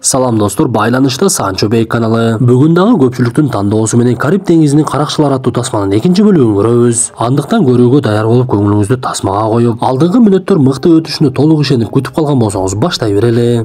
Салам достор, байланышта Санчо Бей каналы. Бүгүн дагы көпчүлүктүн тандоосу менен Кариб деңизинин каракчылары аттуу тасманын экинчи бөлүгүн көрөбүз. Андыктан көрүүгө даяр болуп көңүлүңүздү тасмага коюп, алдыңкы мүнөттөр мыкты өтүшүнө толук ишенип күтүп калган болсоңуз баштай берели.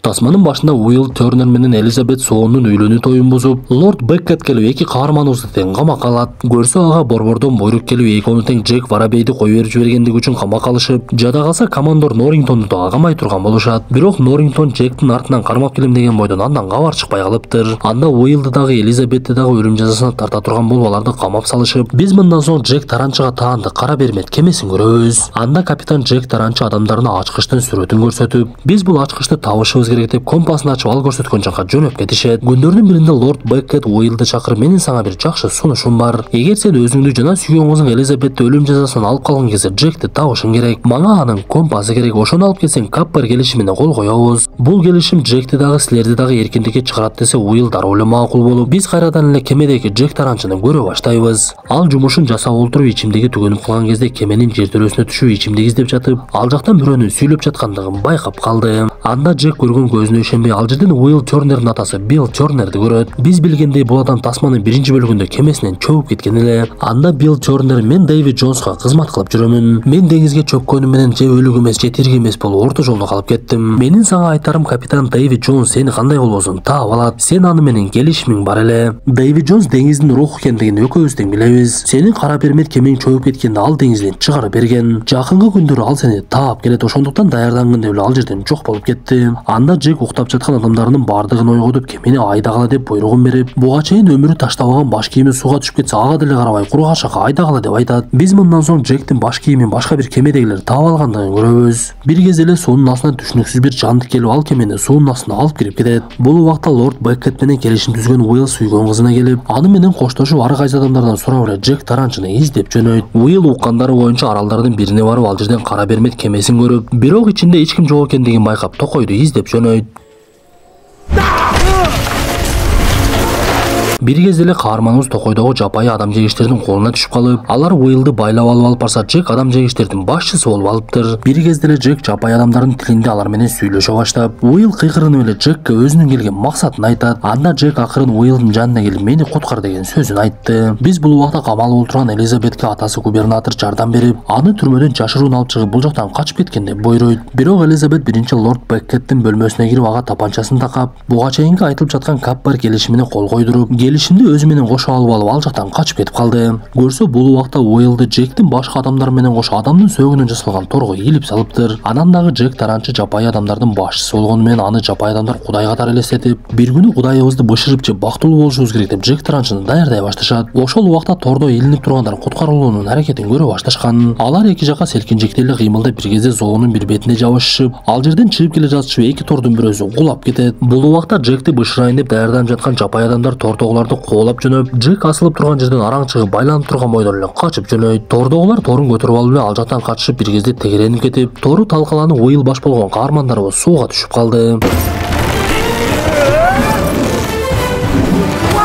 Тасманын башында Уилл Тернер менен Элизабет Соонун үйлөнүү тоюн бузуп, Лорд Беккет келип эки каарманыбызды тең камакка алат. Көрсө ага борбордон буйрук келип экөөнү тең Джек Воробейди коюп берип жибергендиги үчүн камакка алышып, жада калса командор Норрингтонду дагы камай турган болушат. Бирок Норрингтон Джектин артынан кармап келем деген бойдон андан кабар чыкпай калыптыр. Анда Уиллды дагы Элизабетти дагы өлүм жазасына тарта турган болуп аларды камап салышып, биз мындан соң Джек Таранчыга таандык кара бермет кемесин көрөбүз. Анда капитан Джек Таранчы адамдарына ачкычтын сүрөтүн көрсөтүп, биз бул ачкычты табышыбыз керек деп компасын ачып ал көрсөткөн жакка жөнөп кетишет. Күндөрдүн биринде Лорд Беккет Уиллды чакырып, менин сага бир жакшы сунушум бар. Эгер сен өзүңдү жана сүйгөн кызың Элизабетти өлүм жазасынан алып калган кезде Джекти табышың керек. Мага анын компасы керек. Ошону алып келсең Каппер келишимине кол коебуз. Бул келишим Джекти дагы силерди дагы эркиндикке чыгарат десе, Уилл дароо эле макул болуп, биз кайрадан эле кемедеги Джек Таранчыны көрө баштайбыз. Ал жумушун жасап олтуруп ичимдиги түгөнүп калган кезде кеменин жер төрөсүнө түшүп ичимдик издеп жатып, ал жактан бирөөнүн сүйлөп жаткандыгын байкап калды. Анда Джек көргөн көзүнө ишенбей, ал жерден Уилл Тернердин атасы Билл Тернерди көрөт. Биз билгендей бул адам тасманын биринчи бөлүгүндө кемесинен чөгүп кеткен эле. Анда Билл Тернер: мен Дэвид Джонска кызмат кылып жүрөмүн. Мен деңизге чөккөнүм менен же өлүк эмес, же тирик эмес болуп орто жолдо калып кеттим. Менин сага айтарым, капитан Дэвид Джонс сени кандай болбосун таап алат. Сен аны менен келишимиң бар эле. Дэвид Джонс деңиздин руху экендигин экөөбүз тең билебиз. Сенин кара бермет кемең чөгүп кеткенде ал деңизден чыгарып берген. Жакынкы күндөрү ал сени таап келет, ошондуктан даярдангын деп эле ал жерден жок болуп кетти. Анда Джек уктап жаткан адамдарынын бардыгын ойготуп, кемени айдагыла деп буйругун берип, буга чейин өмүрү таштабаган баш кийими сууга түшүп кетсе, ага деле карабай куру кашакка айдагыла деп айтат. Биз мындан соң Джектин баш кийимин башка бир кемедегилер таап алгандыгын көрөбүз. Бир кезде эле суунун астынан түшүнүксүз бир жандык келип ал кемени суунун астына алып кирип кетет. Бул убакта Лорд Беккет менен келишим түзгөн Уилл сүйгөн кызына келип, аны менен коштошуп ар кайсы адамдардан сурап эле Джек Таранчыны издеп жөнөйт. Уилл уккандары боюнча аралдардын бирине барып, ал жерден кара бермет кемесин көрүп, бирок ичинде эч ким жок экендигин байкап, токойду издеп жөнөйт. Бир кезде эле каарманыбыз токойдогу жапайы адам жегичтердин колуна түшүп калып, алар Уиллды байлап алып барса, Джек адам жегичтердин башчысы болуп алыптыр. Бир кезде эле Джек жапайы адамдардын тилинде алар менен сүйлөшө баштап, Уилл кыйкырынып эле Джекке өзүнүн келген максатын айтат. Анда Джек акырын Уиллдын жанына келип, мени куткар деген сөзүн айтты. Биз бул убакта камалып отурган Элизабетке атасы губернатор жардам берип, аны түрмөдөн жашыруун алып чыгып, бул жактан качып кеткен деп буйруйт. Бирок Элизабет биринчи Лорд Беккеттин бөлмөсүнө кирип, ага тапанчасын такап, буга чейинки айтылып жаткан Каппер келишимине кол койдуруп, келишимди өзү менен кошо алып ал жактан качып кетип калды. Көрсө бул убакта Уиллды Джектин башка адамдар менен кошо адамдын сөөгүнөн жасалган торго илип салыптыр. Анан дагы Джек Таранчы жапайы адамдардын башчысы болгону менен аны жапайы адамдар кудай катары элестетип, бир күнү кудайыбызды бышырып же бактылуу болушубуз керек деп Джек Таранчыны даярдай башташат. Ошол убакта тордо илинип тургандар куткарылуунун аракетин көрө башташкан. Алар эки жака селкинжектей эле кыймылдап, бир кезде зоонун бир бетине жабышышып, ал жерден чыгып келе жатышып, эки тордун бирөөсү кулап кетет. Бул убакта Джекти бышырайын деп даярданып жаткан жапайы адамдар тортогуларды кубалап жөнөп, Джек асылып турган жерден араң чыгып, байланып турган бойдон эле качып жөнөйт. Тордогулар торун көтөрүп алып эле ал жактан качышып, бир кезде тегеренип кетип, тору талкаланып Уилл баш болгон каармандарыбыз сууга түшүп калды.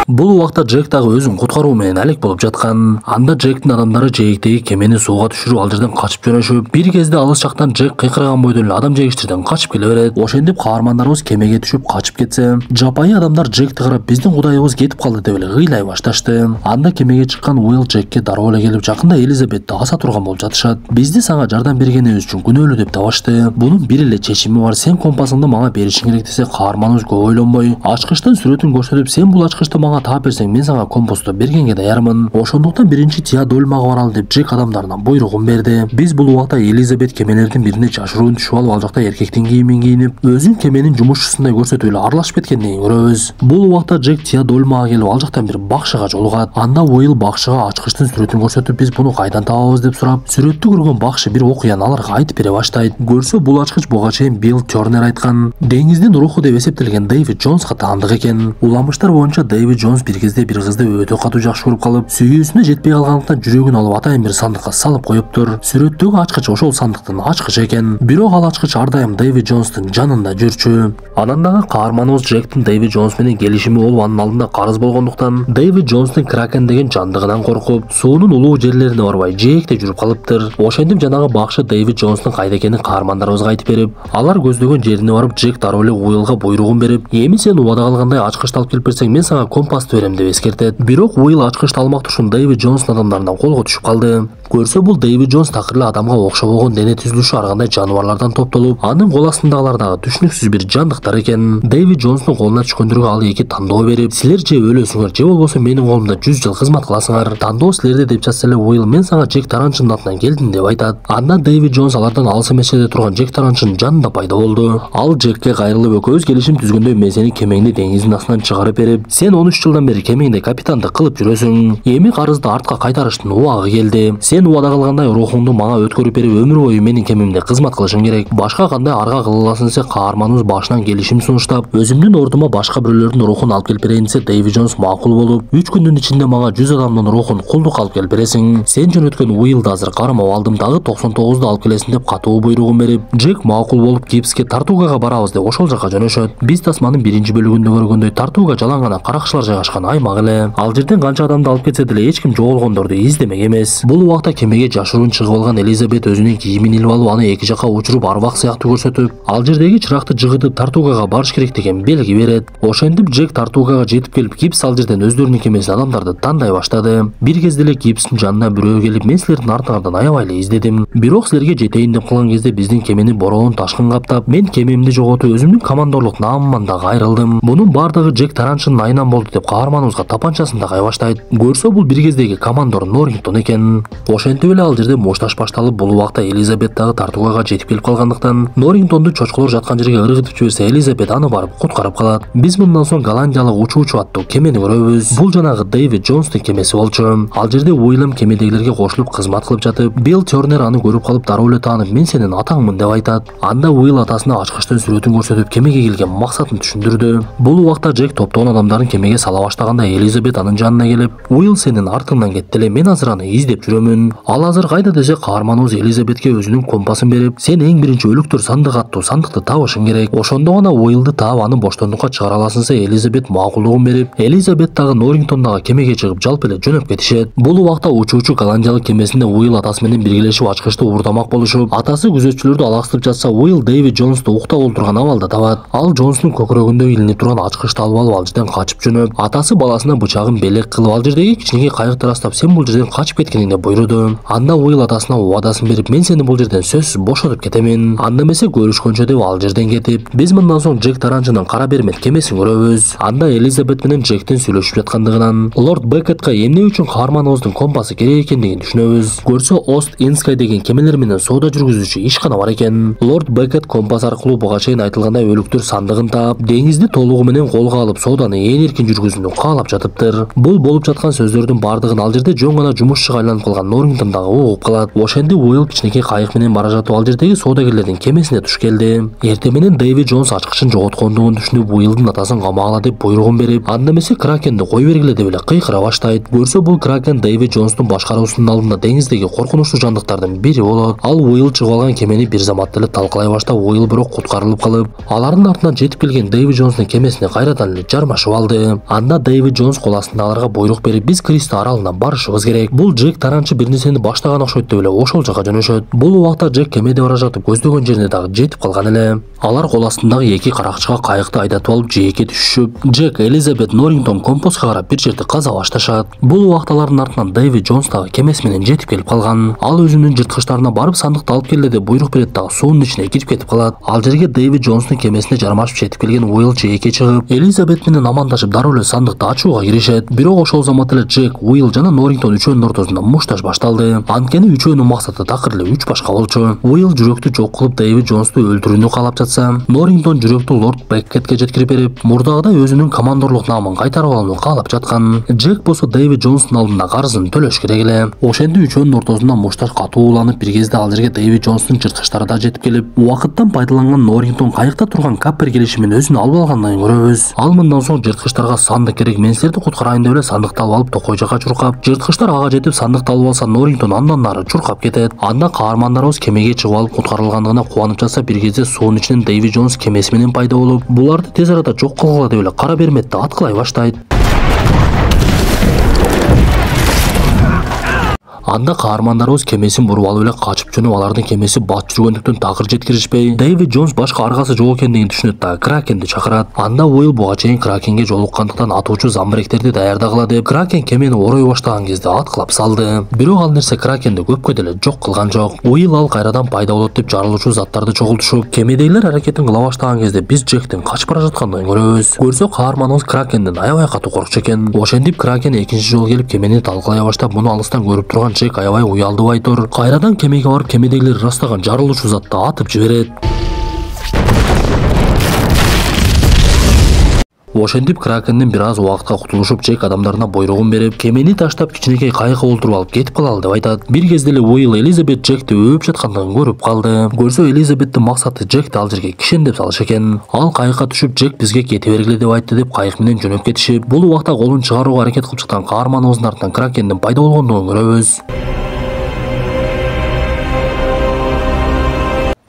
Бул убакта Джек дагы өзүн куткаруу менен алек болуп жаткан. Анда Джектин адамдары жээктеги кемени сууга түшүрүп, ал жерден качып жөнөшүп, бир кезде алыс жактан Джек кыйкырган бойдон эле адам жегичтерден качып келе берет. Ошентип каармандарыбыз кемеге түшүп качып кетсе, жапайы адамдар Джекти карап, биздин кудайыбыз кетип калды деп эле кыйлай башташты. Анда кемеге чыккан Уилл Джекке дароо эле келип, жакында Элизабетти аса турган болуп жатышат. Бизди сага жардам бергениңиз үчүн күнөөлүү деп табышты. Бунун бир эле чечими бар, сен компасыңды мага беришиң керек десе, каарманыбыз көп ойлонбой ачкычтын сүрөтүн көрсөтүп, сен бул ачкычты мага таап берсең, мен сага компосту бергенге даярмын. Ошондуктан биринчи Теодольмага баралы деп Джек адамдарына буйругун берди. Биз бул убакта Элизабет кемелердин бирине жашыруун түшүп алып, ал жакта эркектин кийимин кийинип, өзүн кеменин жумушчусундай көрсөтүп эле аралашып кеткендигин көрөбүз. Бул убакта Джек Теодольмага келип, ал жактан бир бакчыга жолугат. Анда Уилл бакчыга ачкычтын сүрөтүн көрсөтүп, биз буну кайдан табабыз деп сурап, сүрөттү көргөн бакчы бир окуяны аларга айтып бере баштайт. Көрсө бул ачкыч буга чейин Билл Тернер айткан деңиздин руху деп эсептелген Дэвид Джонска таандык экен. Уламыштар боюнча Дэвид Джонс бир кезде бир кызды өтө катуу жакшы көрүп калып, сүйүүсүнө жетпей калгандыктан жүрөгүн алып атайын бир сандыкка салып коюптур. Сүрөттөгү ачкыч ошол сандыктын ачкычы экен. Бирок ал ачкыч ар дайым Дэвид Джонстун жанында жүрчү. Анан дагы каарманыбыз Джектин Дэвид Джонс менен келишими болуп анын алдында карыз болгондуктан Дэвид Джонстун Кракен деген жандыгынан коркуп, суунун улуу жерлерине барбай жээкте жүрүп калыптыр. Ошентип жанагы бакшы Дэвид Джонстун кайда экенин каармандарыбызга айтып берип, алар көздөгөн жерине барып Джек дароо эле Уиллга буйругун берип, эми сен убада калгандай ачкычты алып келип берсең мен сага компасты берем деп эскертет. Бирок Уилл ачкычты алмак ушун Дэвид Джонстун адамдарынан колго түшүп калды. Көрсө бул Дэвид Джонс такыр эле адамга окшобогон дене түзүлүшү ар кандай жаныбарлардан топтолуп, анын кол астындагылар дагы түшүнүксүз бир жандыктар экен. Дэвид Джонстун колуна түшкөндөргө ал эки тандоо берип, силер же өлөсүңөр, же болбосо менин колумда 100 жыл кызмат кыласыңар. Тандоо силерде деп жатса эле Уилл мен сага Джек Таранчынын атынан келдим деп айтат. Анда Дэвид Джонс алардан алыс эмес жерде турган Джек Таранчынын жанында пайда болду. Ал Джекке кайрылып экөөбүз келишим түзгөндөй мен сени кемеңди деңиздин астынан чыгарып берип, сен 13 жылдан бери кемеңде капитандык кылып жүрөсүң. Эми карызды артка кайтарыштын убагы келди. Сен убада кылгандай рухуңду мага өткөрүп берип өмүр бою менин кемемде кызмат кылышың керек. Башка кандай арга кыла аласың десе каарманыбыз башынан келишим сунуштап, өзүмдүн ордума башка бирөөлөрдүн рухун алып келип берейин десе Дэвид Джонс макул болуп, 3 күндүн ичинде мага 100 адамдын рухун кулдук алып келип бересиң. Сен жөнөткөн Уиллды азыр кармап алдым, дагы 99ду алып келесиң деп катуу буйругун берип, Джек макул болуп Гибске Тартугага барабыз деп ошол жака жөнөшөт. Биз тасманын биринчи бөлүгүндө көргөндөй Тартуга жалаң гана каракчылар жайгашкан аймак эле. Ал жерден канча адамды алып кетсе деле эч ким жоголгондорду издемек эмес. Бул убакта кемеге жашыруун чыгып алган Элизабет өзүнүн кийимин илип алып, аны эки жака учуруп арбак сыяктуу көрсөтүп, ал жердеги чыракты жыгытып Тартугага барыш керек деген белги берет. Ошентип Джек Тартугага жетип келип, Гибс ал жерден өздөрүнүн кемесине адамдарды тандай баштады. Бир кезде эле Гибстин жанына бирөө келип, мен силердин артыңардан аябай эле издедим. Бирок силерге жетейин деп калган кезде биздин кемени бороон ташкын каптап, мен кемемди жоготуп, өзүмдүн командорлук наамыман дагы айрылдым. Мунун бардыгы Джек Таранчынын айынан болду деп каарманыбызга тапанчасын дагы баштайт. Көрсө бул бир кездеги командор Норрингтон экен. Ошентип эле ал жерде мошташ башталып, бул убакта Элизабет дагы Тартугага жетип келип калгандыктан Норрингтонду чочколор жаткан жерге ыргытып жиберсе, Элизабет аны барып куткарып калат. Биз мындан соң голландиялык учуучу аттуу кемени көрөбүз. Бул жанагы Дэвид Джонстун кемеси болчу. Ал жерде Уиллем кемедегилерге кошулуп кызмат кылып жатып, Билл Тернер аны көрүп калып дароо эле таанып, мен сенин атаңмын деп айтат. Анда Уилл атасына ачкычтын сүрөтүн көрсөтүп, кемеге келген максатын түшүндүрдү. Бул убакта Джек топтогон адамдарын кемеге сала баштаганда Элизабет анын жанына келип, Уилл сенин артыңдан кетти эле, мен азыр аны издеп жүрөмүн. Ал азыр кайда десе каарманыбыз Элизабетке өзүнүн компасын берип, сен эң биринчи өлүктөр сандыгы аттуу сандыкты табышың керек. Ошондо гана Уиллды таап аны боштондукка чыгара аласың десе Элизабет макулдугун берип, Элизабет дагы Норрингтон дагы кемеге чыгып жалпы эле жөнөп кетишет. Бул убакта учуучу голландиялык кемесинде Уилл атасы менен биргелешип ачкычты уурдамак болушуп, атасы күзөтчүлөрдү алаксытып жатса, Уилл Дэвид Джонсту уктап олтурган абалда табат. Ал Джонстун көкүрөгүндө илинип турган ачкычты алып ал жерден качып жөнөп, атасы баласына бычагын белек кылып ал жердеги кичинекей кайыкты ырастап, сен бул жерден качып кеткениңди буйруду. Анда Уилл атасына убадасын берип, мен сени бул жерден сөзсүз бошотуп кетемин. Анда эмесе көрүшкөнчө деп ал жерден кетип, биз мындан соң Джек Таранчынын кара бермет кемесин көрөбүз. Анда Элизабет менен Джектин сүйлөшүп жаткандыгынан, Лорд Беккетке эмне үчүн каарманыбыздын компасы керек экендигин түшүнөбүз. Көрсө Ост Инскай деген кемелер менен соода жүргүзүүчү ишкана бар экен. Лорд Беккет компас аркылуу буга чейин айтылгандай өлүктөр сандыгын таап, деңизди толугу менен колго алып сооданы ээн эркин жүргүзүүнү каалап жатыптыр. Бул болуп жаткан сөздөрдүн бардыгын ал жерде жөн гана жумушчуга айланып калган Норрингтон дагы угуп калат. Ошентип Уилл кичинекей кайык менен бара жатып ал жердеги соодагерлердин кемесине туш келди. Эртең менен Дэвид Джонс ачкычын жоготкондугун түшүнүп, Уиллдын атасын камагала деп буйругун берип, анда эмесе Кракенди кой бергиле деп эле кыйкыра баштайт. Көрсө бул Кракен Дэвид Джонстун башкаруусунун алдында деңиздеги коркунучтуу жандыктардын бири болот. Ал Уилл чыгып алган кемени бир заматта эле талкалай баштап, Уилл бирок куткарылып калып, алардын артынан жетип келген Дэвид Джонстун кемесине кайрадан эле жармашып алды. Анда Дэвид Джонс кол астындагыларга буйрук берип, биз Кристо аралына барышыбыз керек. Бул Джек Таранчы бир нерсени баштаган окшойт деп эле ошол жака жөнөшөт. Бул убакта Джек кемеде бара жатып, көздөгөн жерине дагы жетип калган эле. Алар кол астындагы эки каракчыга кайыкты айдатып алып жээкке түшүшүп, Джек, Элизабет, Норрингтон компаска карап бир жерди каза башташат. Бул убакта алардын артынан Дэвид Джонс дагы кемеси менен жетип келип калган. Ал өзүнүн жырткычтарына барып сандыкты алып келди деп буйрук берет дагы суунун ичине кирип кетип калат. Ал жерге Дэвид Джонстун кемесине жармашып жетип келген Уилл жээкке чыгып, Элизабет менен амандашып дароо эле сандыкты ачууга киришет. Бирок ошол замат эле Джек, Уилл жана Норрингтон үчөөнүн ортосунда мушташ башталат. башталды. Анткени үчөөнүн максаты такыр эле 3 башка болчу. Уилл жүрөктү жок кылып Дэвид Джонсту өлтүрүүнү каалап жатса, Норрингтон жүрөктү лорд Беккетке жеткирип берип, мурдагыдай өзүнүн командорлук наамын кайтарып алууну каалап жаткан. Джек болсо Дэвид Джонстун алдында карызын төлөш керек эле. Ошенде үчөөнүн ортосунда муштар катуу уланып, бир кезде ал жерге Дэвид Джонстун жырткычтары да жетип келип, убакыттан пайдаланган Норрингтон кайыкта турган Каппер келишимин өзүнө алып алгандыгын көрөбүз. Ал мындан соң жырткычтарга сандык керек, мен силерди куткарайын деп эле сандыкты алып алып токой жака чуркап, жырткычтар ага жетип сандыкты алып алса, Норрингтон андан нары чуркап кетет. Анда каармандарыбыз кемеге чыгып алып куткарылгандыгына кубанып жатса, бир кезде суунун ичинен Дэвид Джонс кемеси менен пайда болуп, буларды тез арада жок кылгыла деп эле кара берметти аткылай баштайт. Анда каармандарыбыз кемесин буруп алып эле качып жөнөп, алардын кемеси бат жүргөндүктөн такыр жеткиришпей, Дэвид Джонс башка аргасы жок экендигин түшүнөт да Кракенди чакырат. Анда Уилл буга чейин Кракенге жолуккандыктан атуучу замбиректерди даярдагыла деп, Кракен кемени орой баштаган кезде аткылап салды. Бирок ал нерсе Кракенди көпкө деле жок кылган жок. Уилл ал кайрадан пайда болот деп жарылуучу заттарды чогултушуп, кемедегилер аракетин кыла баштаган кезде биз Джектин качып бара жаткандыгын көрөбүз. Көрсө каарманыбыз Кракенден аябай катуу коркчу экен. Ошентип Кракен экинчи жолу келип кемени талкалай баштап, муну алыстан көрүп турган Джек аябай уялдыбай тур. Кайрадан кемеге барып кемедегилер ырастаган жарылуучу затты атып жиберет. Ошентип Кракенден бир аз убакытка кутулушуп, Джек адамдарына бойругун берип, кемени таштап кичинекей кайыкка олтуруп алып кетип калалы деп айтат. Бир кезде эле Уилл Элизабет Джекти өөп жаткандыгын көрүп калды. Көрсө Элизабеттин максаты Джекти ал жерге кишендеп салыш экен. Ал кайыкка түшүп, Джек бизге кете бергиле деп айтты деп кайык менен жөнөп кетишип, бул убакта колун чыгарууга аракет кылып жаткан каарманыбыздын артынан Кракендин пайда болгондугун көрөбүз.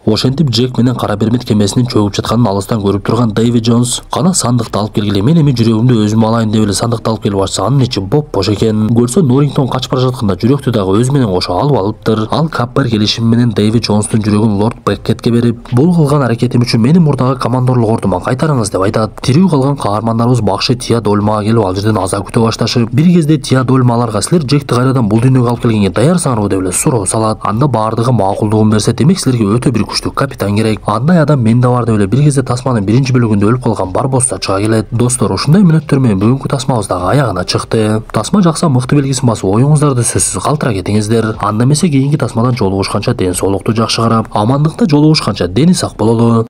Ошентип Джек менен кара бермет кемесинин чөгүп жатканын алыстан көрүп турган Дэвид Джонс, кана сандыкты алып келгиле, мен эми жүрөгүмдү өзүм алайын деп эле сандыкты алып келип ачса, анын ичи боп-бош экен. Көрсө Норрингтон качып бара жатканда жүрөктү дагы өзү менен кошо алып алыптыр. Ал Каппер келишими менен Дэвид Джонстун жүрөгүн лорд Беккетке берип, бул кылган аракетим үчүн мени мурдагы командорлук ордума кайтарыңыз деп айтат. Тирүү калган каармандарыбыз бакшы Тия Дольмага келип, ал жерден аза күтө башташып, бир кезде Тия Дольма аларга силер Джекти кайрадан бул дүйнөгө алып келгенге даярсыңарбы деп эле суроо салат. Анда баардыгы макулдугун берсе, демек силерге өтө бир күчтүү капитан керек. Андай адам менде бар деп эле бир кезде тасманын биринчи бөлүгүндө өлүп калган Барбос да чыга келет. Достор, ушундай мүнөттөр менен бүгүнкү тасмабыз дагы аягына чыкты. Тасма жакса мыкты белгисин басып, оюңуздарды сөзсүз калтыра кетиңиздер. Анда эмесе кийинки тасмадан жолугушканча ден соолукту жакшы карап, амандыкта жолугушканча дени сак бололу.